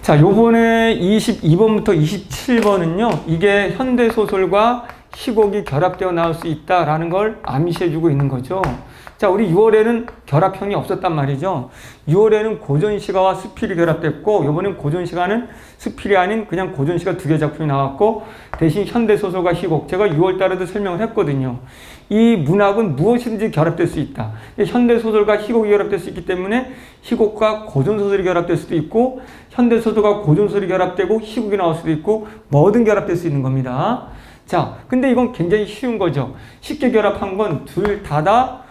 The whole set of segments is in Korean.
자, 요번에 22번부터 27번은요, 이게 현대소설과 희곡이 결합되어 나올 수 있다라는 걸 암시해주고 있는 거죠. 자, 우리 6월에는 결합형이 없었단 말이죠. 6월에는 고전시가와 수필이 결합됐고, 요번엔 고전시가는 수필이 아닌 그냥 고전시가 2개 작품이 나왔고, 대신 현대소설과 희곡, 제가 6월 달에도 설명을 했거든요. 이 문학은 무엇이든지 결합될 수 있다. 현대소설과 희곡이 결합될 수 있기 때문에 희곡과 고전소설이 결합될 수도 있고, 현대소설과 고전소설이 결합되고 희곡이 나올 수도 있고, 뭐든 결합될 수 있는 겁니다. 자, 근데 이건 굉장히 쉬운 거죠. 쉽게 결합한 건 둘 다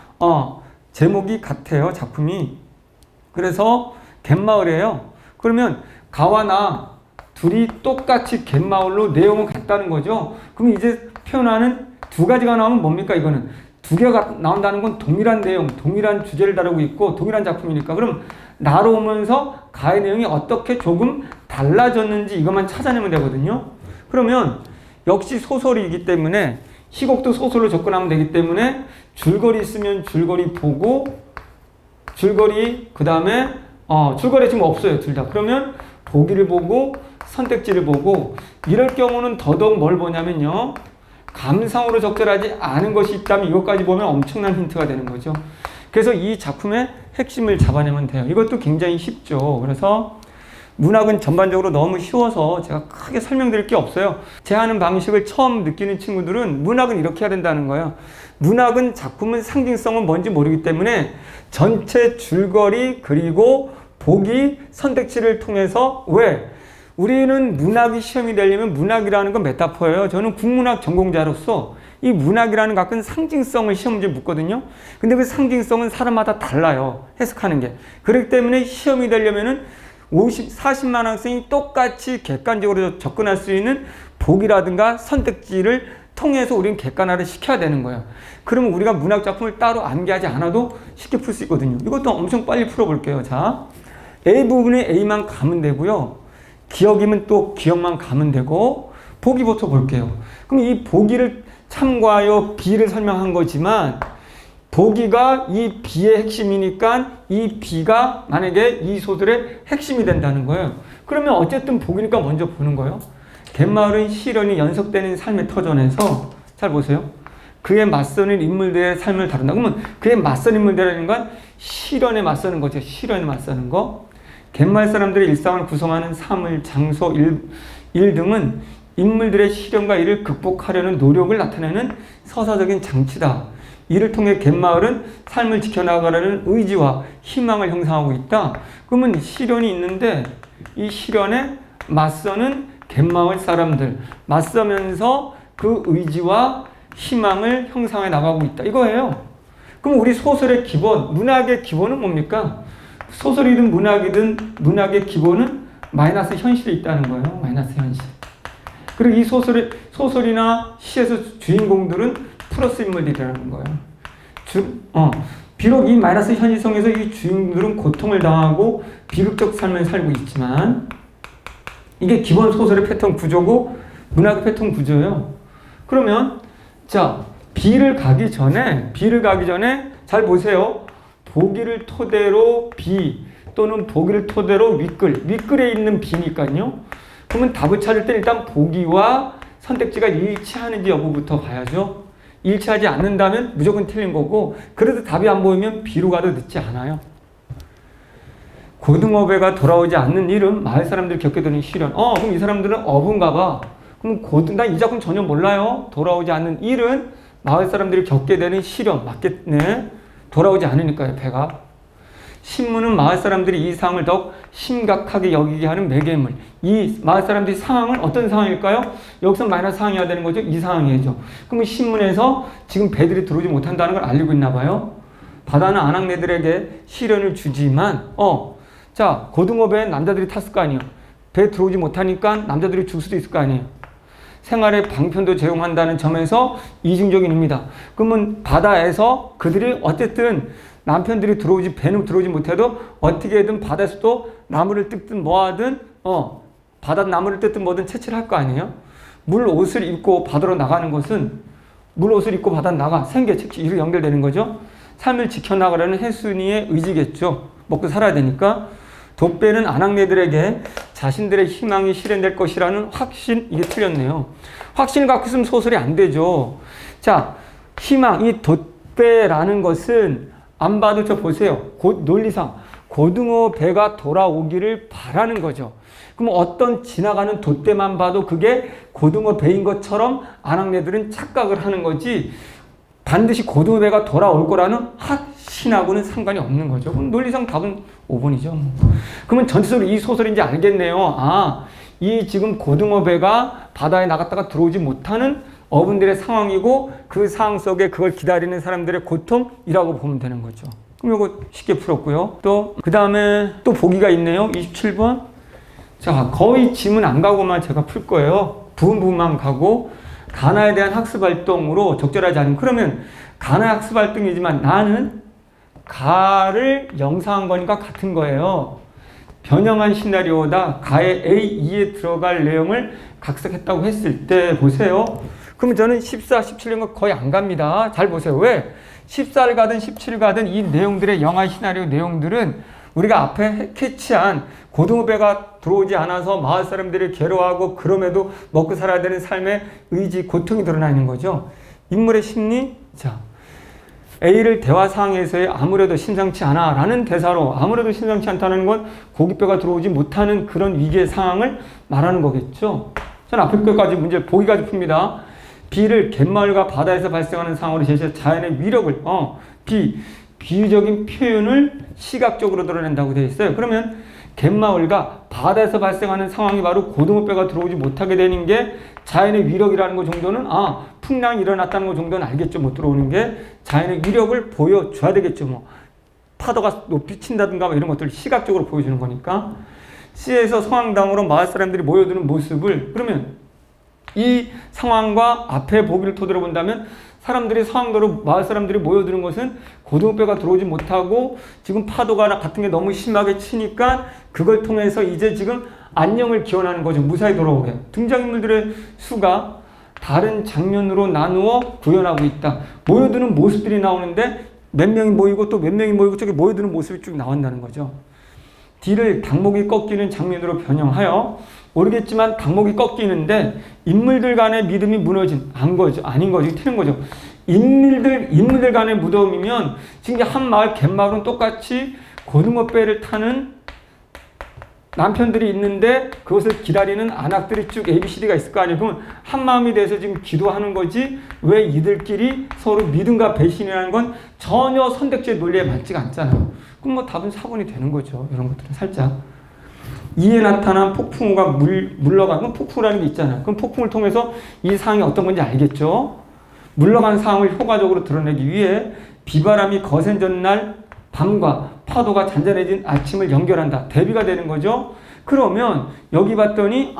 제목이 같아요, 작품이. 그래서 갯마을이에요. 그러면 가와 나 둘이 똑같이 갯마을로 내용은 같다는 거죠. 그럼 이제 표현하는 두 가지가 나오면 뭡니까? 이거는 두 개가 나온다는 건 동일한 내용, 동일한 주제를 다루고 있고 동일한 작품이니까. 그럼 나로 오면서 가의 내용이 어떻게 조금 달라졌는지 이것만 찾아내면 되거든요. 그러면 역시 소설이기 때문에 희곡도 소설로 접근하면 되기 때문에 줄거리 있으면 줄거리 보고, 줄거리 그 다음에 줄거리 지금 없어요, 둘 다. 그러면 보기를 보고 선택지를 보고, 이럴 경우는 더더욱 뭘 보냐면요, 감상으로 적절하지 않은 것이 있다면 이것까지 보면 엄청난 힌트가 되는 거죠. 그래서 이 작품의 핵심을 잡아내면 돼요. 이것도 굉장히 쉽죠. 그래서 문학은 전반적으로 너무 쉬워서 제가 크게 설명드릴 게 없어요. 제 하는 방식을 처음 느끼는 친구들은 문학은 이렇게 해야 된다는 거예요. 문학은 작품은 상징성은 뭔지 모르기 때문에 전체 줄거리 그리고 보기 선택지를 통해서, 왜? 우리는 문학이 시험이 되려면 문학이라는 건 메타포예요. 저는 국문학 전공자로서 이 문학이라는 각은 상징성을 시험 문제에 묻거든요. 근데 그 상징성은 사람마다 달라요, 해석하는 게. 그렇기 때문에 시험이 되려면은 40만 학생이 똑같이 객관적으로 접근할 수 있는 보기라든가 선택지를 통해서 우리는 객관화를 시켜야 되는 거예요. 그러면 우리가 문학 작품을 따로 암기하지 않아도 쉽게 풀 수 있거든요. 이것도 엄청 빨리 풀어볼게요. 자, A 부분에 A만 가면 되고요. 기억이면 또 기억만 가면 되고, 보기부터 볼게요. 그럼 이 보기를 참고하여 B를 설명한 거지만, 보기가 이 B의 핵심이니까 이 B가 만약에 이 소설의 핵심이 된다는 거예요. 그러면 어쨌든 보기니까 먼저 보는 거예요. 갯마을은 시련이 연속되는 삶의 터전에서, 잘 보세요, 그에 맞서는 인물들의 삶을 다룬다. 그러면 그에 맞선 인물들이라는 건 시련에 맞서는 거죠. 시련에 맞서는 거. 갯마을 사람들의 일상을 구성하는 사물, 장소, 일 등은 인물들의 시련과 이를 극복하려는 노력을 나타내는 서사적인 장치다. 이를 통해 갯마을은 삶을 지켜나가려는 의지와 희망을 형성하고 있다. 그러면 시련이 있는데 이 시련에 맞서는 갯마을 사람들, 맞서면서 그 의지와 희망을 형성해 나가고 있다, 이거예요. 그럼 우리 소설의 기본, 문학의 기본은 뭡니까? 소설이든 문학이든 문학의 기본은 마이너스 현실에 있다는 거예요. 마이너스 현실. 그리고 이 소설이나 시에서 주인공들은 플러스 인물들이라는 거예요. 비록 이 마이너스 현실성에서 이 주인공들은 고통을 당하고 비극적 삶을 살고 있지만, 이게 기본 소설의 패턴 구조고 문학의 패턴 구조예요. 그러면 자, B를 가기 전에 잘 보세요. 보기를 토대로 B 또는 보기를 토대로 윗글에 있는 B니까요. 그러면 답을 찾을 때 일단 보기와 선택지가 일치하는지 여부부터 봐야죠. 일치하지 않는다면 무조건 틀린 거고, 그래도 답이 안 보이면 B로 가도 늦지 않아요. 고등어배가 돌아오지 않는 일은 마을 사람들이 겪게 되는 시련. 그럼 이 사람들은 어부인가 봐. 그럼 난 이 작품 전혀 몰라요. 돌아오지 않는 일은 마을 사람들이 겪게 되는 시련. 맞겠네. 돌아오지 않으니까요, 배가. 신문은 마을 사람들이 이 상황을 더욱 심각하게 여기게 하는 매개물. 이 마을 사람들이 상황은 어떤 상황일까요? 여기서 마이너스 상황이어야 되는 거죠. 이 상황이죠. 그러면 신문에서 지금 배들이 들어오지 못한다는 걸 알리고 있나 봐요. 바다는 아낙네들에게 시련을 주지만, 자, 고등어배에 남자들이 탔을 거 아니에요. 배 들어오지 못하니까 남자들이 죽을 수도 있을 거 아니에요. 생활의 방편도 제공한다는 점에서 이중적인 의미다. 그러면 바다에서 그들이 어쨌든 남편들이 배는 들어오지 못해도 어떻게든 바다에서도 나무를 뜯든 뭐하든 바닷나무를 뜯든 뭐든 채취를 할 거 아니에요. 물옷을 입고 바다로 나가는 것은 물옷을 입고 바다 나가 생계 채취 이로 연결되는 거죠. 삶을 지켜나가려는 해순이의 의지겠죠. 먹고 살아야 되니까. 돛배는 아낙네들에게 자신들의 희망이 실현될 것이라는 확신, 이게 틀렸네요. 확신을 갖고 있으면 소설이 안 되죠. 자, 희망, 이 돛배라는 것은 안 봐도 저 보세요. 논리상 고등어 배가 돌아오기를 바라는 거죠. 그럼 어떤 지나가는 돛대만 봐도 그게 고등어 배인 것처럼 아낙네들은 착각을 하는 거지, 반드시 고등어 배가 돌아올 거라는 확신하고는 상관이 없는 거죠. 그럼 논리상 답은 5번이죠. 그러면 전체적으로 이 소설인지 알겠네요. 아, 이 지금 고등어 배가 바다에 나갔다가 들어오지 못하는 어분들의 상황이고 그 상황 속에 그걸 기다리는 사람들의 고통이라고 보면 되는 거죠. 그럼 이거 쉽게 풀었고요. 또 그 다음에 또 보기가 있네요. 27번. 자, 거의 지문 안 가고만 제가 풀 거예요. 부분만 가고 가나에 대한 학습 활동으로 적절하지 않은. 그러면 가나 학습 활동이지만 나는 가를 영상한 거니까 같은 거예요. 변형한 시나리오다. 가의 A, 2에 들어갈 내용을 각색했다고 했을 때 보세요. 그러면 저는 14, 17년 거의 안 갑니다. 잘 보세요. 왜? 14를 가든 17을 가든 이 내용들의 영화 시나리오 내용들은 우리가 앞에 캐치한 고등어배가 들어오지 않아서 마을 사람들이 괴로워하고 그럼에도 먹고 살아야 되는 삶의 의지, 고통이 드러나 있는 거죠. 인물의 심리, 자, A를 대화 상황에서의 아무래도 심상치 않아 라는 대사로, 아무래도 심상치 않다는 건 고깃배가 들어오지 못하는 그런 위기의 상황을 말하는 거겠죠. 저는 앞에 것까지 문제 보기까지 풉니다. B를 갯마을과 바다에서 발생하는 상황으로 제시해 자연의 위력을, 비유적인 표현을 시각적으로 드러낸다고 되어 있어요. 그러면 갯마을과 바다에서 발생하는 상황이 바로 고등어배가 들어오지 못하게 되는 게 자연의 위력이라는 것 정도는, 풍랑이 일어났다는 것 정도는 알겠죠. 못 들어오는 게 자연의 위력을 보여줘야 되겠죠. 뭐 파도가 높이 친다든가 뭐 이런 것들을 시각적으로 보여주는 거니까. C에서 성황당으로 마을 사람들이 모여드는 모습을, 그러면 이 상황과 앞에 보기를 토대로 본다면 사람들이 상황도로 마을 사람들이 모여드는 것은 고등어배가 들어오지 못하고 지금 파도가 같은 게 너무 심하게 치니까 그걸 통해서 이제 지금 안녕을 기원하는 거죠. 무사히 돌아오게. 등장인물들의 수가 다른 장면으로 나누어 구현하고 있다. 모여드는 모습들이 나오는데 몇 명이 모이고 또 몇 명이 모이고 저기 모여드는 모습이 쭉 나온다는 거죠. D를 닭목이 꺾이는 장면으로 변형하여, 모르겠지만 닭목이 꺾이는데 인물들 간의 믿음이 무너진, 아닌 거죠. 틀린 거죠. 인물들 간의 무덤이면 지금 한 마을, 갯마을은 똑같이 고등어배를 타는 남편들이 있는데 그것을 기다리는 안악들이 쭉 ABCD가 있을 거 아니에요. 그러면 한 마음이 돼서 지금 기도하는 거지 왜 이들끼리 서로 믿음과 배신이라는 건 전혀 선택지의 논리에 맞지가 않잖아요. 그럼 뭐 답은 4번이 되는 거죠. 이런 것들은 살짝. 이에 나타난 폭풍우가 물러가는, 폭풍이라는 게 있잖아요. 그럼 폭풍을 통해서 이 상황이 어떤 건지 알겠죠. 물러간 상황을 효과적으로 드러내기 위해 비바람이 거센 전날 밤과 파도가 잔잔해진 아침을 연결한다. 대비가 되는 거죠. 그러면 여기 봤더니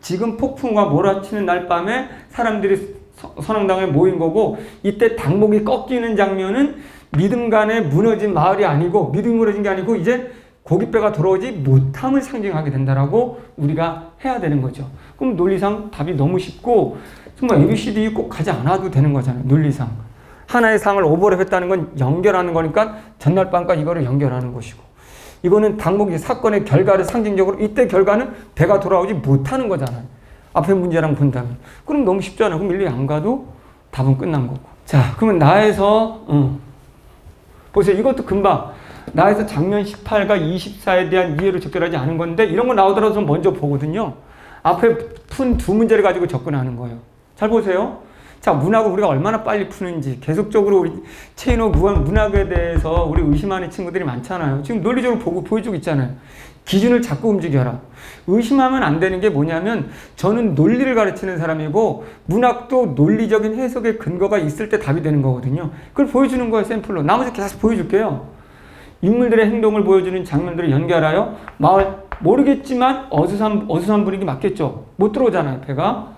지금 폭풍과 몰아치는 날 밤에 사람들이 선왕당에 모인 거고, 이때 닭목이 꺾이는 장면은 믿음 간에 무너진 마을이 아니고, 믿음이 무너진 게 아니고 이제 고깃배가 돌아오지 못함을 상징하게 된다라고 우리가 해야 되는 거죠. 그럼 논리상 답이 너무 쉽고 정말 ABCD 꼭 가지 않아도 되는 거잖아요. 논리상. 하나의 상을 오버랩했다는 건 연결하는 거니까 전날 밤과 이거를 연결하는 것이고, 이거는 닭목이 사건의 결과를 상징적으로, 이때 결과는 배가 돌아오지 못하는 거잖아요. 앞에 문제랑 본다면. 그럼 너무 쉽잖아요. 그럼 일일이 안 가도 답은 끝난 거고. 자, 그러면 나에서 보세요. 이것도 금방 나에서 장면 18과 24에 대한 이해를 적절하지 않은 건데 이런 거 나오더라도 좀 먼저 보거든요. 앞에 푼 두 문제를 가지고 접근하는 거예요. 잘 보세요. 자, 문학을 우리가 얼마나 빨리 푸는지 계속적으로 우리 체인호 문학에 대해서 우리 의심하는 친구들이 많잖아요. 지금 논리적으로 보여주고 있잖아요. 기준을 자꾸 움직여라. 의심하면 안 되는 게 뭐냐면 저는 논리를 가르치는 사람이고 문학도 논리적인 해석의 근거가 있을 때 답이 되는 거거든요. 그걸 보여주는 거예요. 샘플로. 나머지 계속 보여줄게요. 인물들의 행동을 보여주는 장면들을 연결하여 마을, 모르겠지만 어수선 분위기 맞겠죠. 못 들어오잖아요. 배가.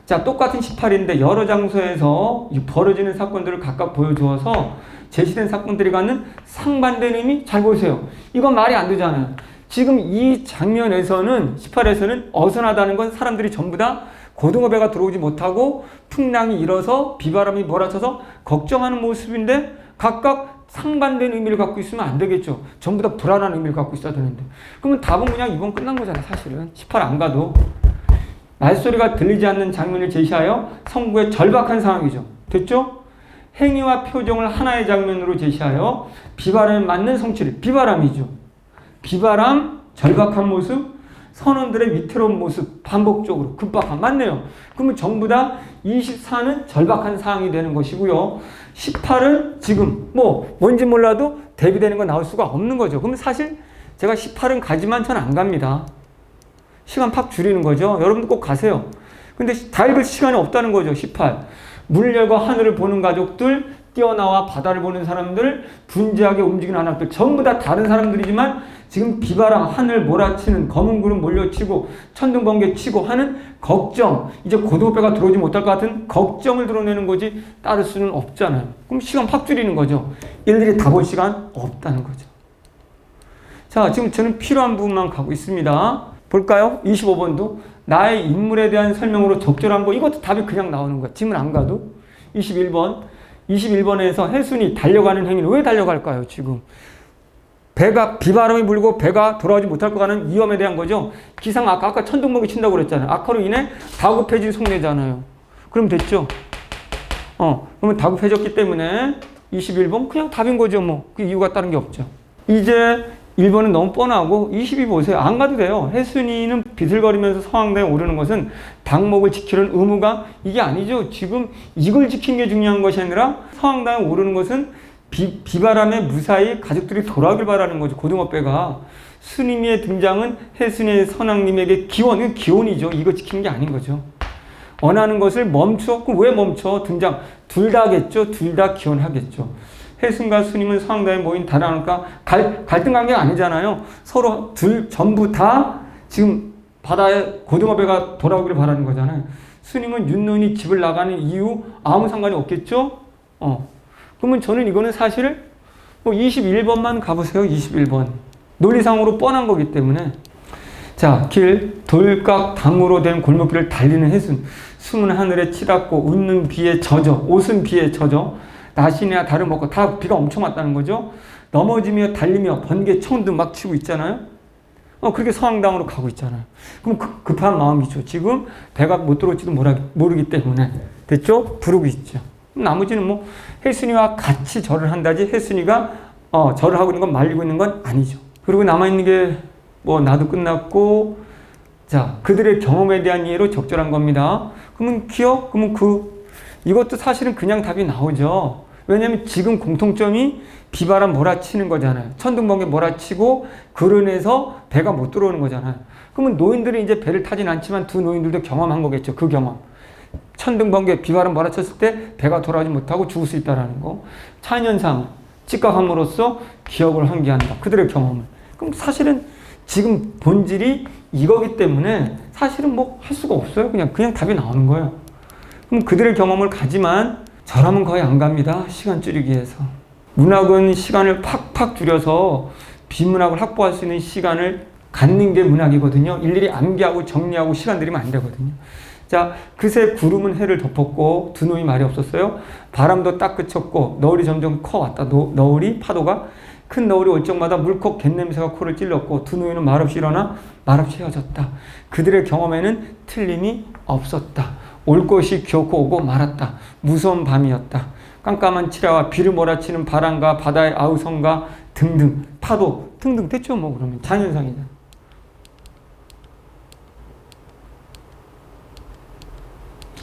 자, 똑같은 18인데 여러 장소에서 벌어지는 사건들을 각각 보여주어서 제시된 사건들이 갖는 상반된 의미, 잘 보세요. 이건 말이 안 되잖아요. 지금 이 장면에서는 18에서는 어수선하다는 건 사람들이 전부 다 고등어배가 들어오지 못하고 풍랑이 일어서 비바람이 몰아쳐서 걱정하는 모습인데 각각 상반된 의미를 갖고 있으면 안 되겠죠. 전부 다 불안한 의미를 갖고 있어야 되는데. 그러면 답은 그냥 2번 끝난 거잖아요, 사실은. 18 안 가도. 말소리가 들리지 않는 장면을 제시하여 성구의 절박한 상황이죠. 됐죠? 행위와 표정을 하나의 장면으로 제시하여 비바람에 맞는 성취를, 비바람이죠. 비바람, 절박한 모습, 선원들의 위태로운 모습, 반복적으로 급박함. 맞네요. 그러면 전부 다 24는 절박한 상황이 되는 것이고요. 18은 지금 뭔지 몰라도 대비되는 거 나올 수가 없는 거죠. 그러면 사실 제가 18은 가지만 저는 안 갑니다. 시간 팍 줄이는 거죠. 여러분도 꼭 가세요. 근데 다 읽을 시간이 없다는 거죠. 18. 문을 열고 하늘을 보는 가족들, 뛰어나와 바다를 보는 사람들, 분주하게 움직이는 안악들, 전부 다 다른 사람들이지만 지금 비바람, 하늘 몰아치는 검은 구름 몰려치고 천둥 번개 치고 하는 걱정, 이제 고등어배가 들어오지 못할 것 같은 걱정을 드러내는 거지 따를 수는 없잖아요. 그럼 시간 팍 줄이는 거죠. 일일이 다 볼 시간 없다는 거죠. 자, 지금 저는 필요한 부분만 가고 있습니다. 볼까요? 25번도 나의 인물에 대한 설명으로 적절한 거, 이것도 답이 그냥 나오는 거야. 지문 안 가도. 21번에서 해순이 달려가는 행위는 왜 달려갈까요? 지금 배가 비바람이 불고 배가 돌아오지 못할 것 같은 위험에 대한 거죠. 기상 아까 천둥번개 친다고 그랬잖아요. 악화로 인해 다급해진 속내잖아요. 그럼 됐죠? 그러면 다급해졌기 때문에 21번 그냥 답인 거죠. 그 이유가 다른 게 없죠. 이제 1번은 너무 뻔하고 22 보세요. 안 가도 돼요. 해순이는 비틀거리면서 서왕당에 오르는 것은 당목을 지키는 의무가 이게 아니죠. 지금 이걸 지킨 게 중요한 것이 아니라 서왕당에 오르는 것은 비바람에 무사히 가족들이 돌아오길 바라는 거죠. 고등어배가. 스님의 등장은 해순이의 선왕님에게 기원이죠. 이거 지키는 게 아닌 거죠. 원하는 것을 멈춰. 그럼 왜 멈춰? 등장. 둘 다겠죠. 둘 다 기원하겠죠. 해순과 스님은 서왕당에 모인 다라니까 갈등 관계가 아니잖아요. 서로 전부 다 지금 바다에 고등어배가 돌아오기를 바라는 거잖아요. 스님은 윤노인이 집을 나가는 이유 아무 상관이 없겠죠? 그러면 저는 이거는 사실 21번만 가보세요. 21번. 논리상으로 뻔한 거기 때문에. 자, 길, 돌각 담으로 된 골목길을 달리는 해순. 숨은 하늘에 치닫고 웃는 비에 젖어. 옷은 비에 젖어. 나시나 다름 먹고 다 비가 엄청 왔다는 거죠. 넘어지며 달리며 번개 청도 막 치고 있잖아요. 그렇게 서왕당으로 가고 있잖아요. 그럼 급한 마음이죠. 지금 배가 못 들어올지도 모르기 때문에. 됐죠? 부르고 있죠. 나머지는 해순이와 같이 절을 한다지 해순이가 절을 하고 있는 건 말리고 있는 건 아니죠. 그리고 남아있는 게 나도 끝났고, 자, 그들의 경험에 대한 이해로 적절한 겁니다. 그러면 기억? 그러면 이것도 사실은 그냥 답이 나오죠. 왜냐하면 지금 공통점이 비바람 몰아치는 거잖아요. 천둥번개 몰아치고 그로 인해서 배가 못 들어오는 거잖아요. 그러면 노인들은 이제 배를 타진 않지만 두 노인들도 경험한 거겠죠. 그 경험. 천둥번개, 비바람 몰아쳤을 때 배가 돌아오지 못하고 죽을 수 있다는 거. 차인현상, 직각함으로써 기억을 환기한다. 그들의 경험을. 그럼 사실은 지금 본질이 이거기 때문에 사실은 할 수가 없어요. 그냥 답이 나오는 거예요. 그럼 그들의 경험을 가지만 저라면 거의 안 갑니다. 시간 줄이기 위해서. 문학은 시간을 팍팍 줄여서 비문학을 확보할 수 있는 시간을 갖는 게 문학이거든요. 일일이 암기하고 정리하고 시간 들이면 안 되거든요. 자, 그새 구름은 해를 덮었고 두 노이 말이 없었어요. 바람도 딱 그쳤고 너울이 점점 커왔다. 너울이 파도가 큰 너울이 올 적마다 물컥 갯냄새가 코를 찔렀고 두 노이는 말없이 일어나 말없이 헤어졌다. 그들의 경험에는 틀림이 없었다. 올 것이 기어코 오고 말았다. 무서운 밤이었다. 깜깜한 칠하와 비를 몰아치는 바람과 바다의 아우성과 등등 파도 등등 됐죠. 그러면 자연상이잖아.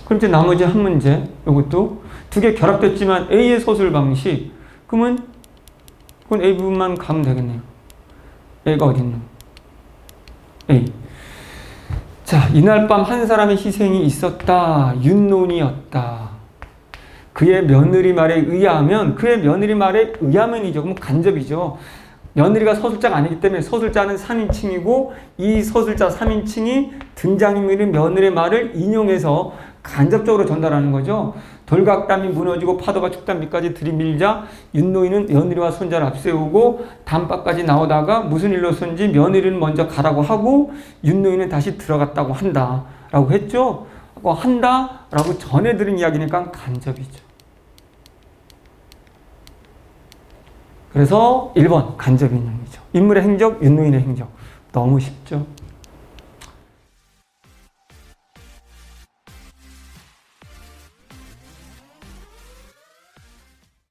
그럼 이제 나머지 한 문제, 이것도 두 개 결합됐지만 A의 서술 방식. 그건 A 부분만 가면 되겠네요. A가 어딨노? A. 자, 이날 밤 한 사람의 희생이 있었다. 윤논이었다. 그의 며느리 말에 의하면, 그의 며느리 말에 의하면이죠. 그럼 간접이죠. 며느리가 서술자가 아니기 때문에 서술자는 3인칭이고 이 서술자 3인칭이 등장인물인 며느리의 말을 인용해서 간접적으로 전달하는 거죠. 돌각담이 무너지고 파도가 축단 밑까지 들이밀자 윤노인은 며느리와 손자를 앞세우고 담바까지 나오다가 무슨 일로선지 며느리는 먼저 가라고 하고 윤노인은 다시 들어갔다고 한다 라고 했죠. 한다 라고 전해 들은 이야기니까 간접이죠. 그래서 1번 간접인용이죠. 인물의 행적, 윤노인의 행적. 너무 쉽죠.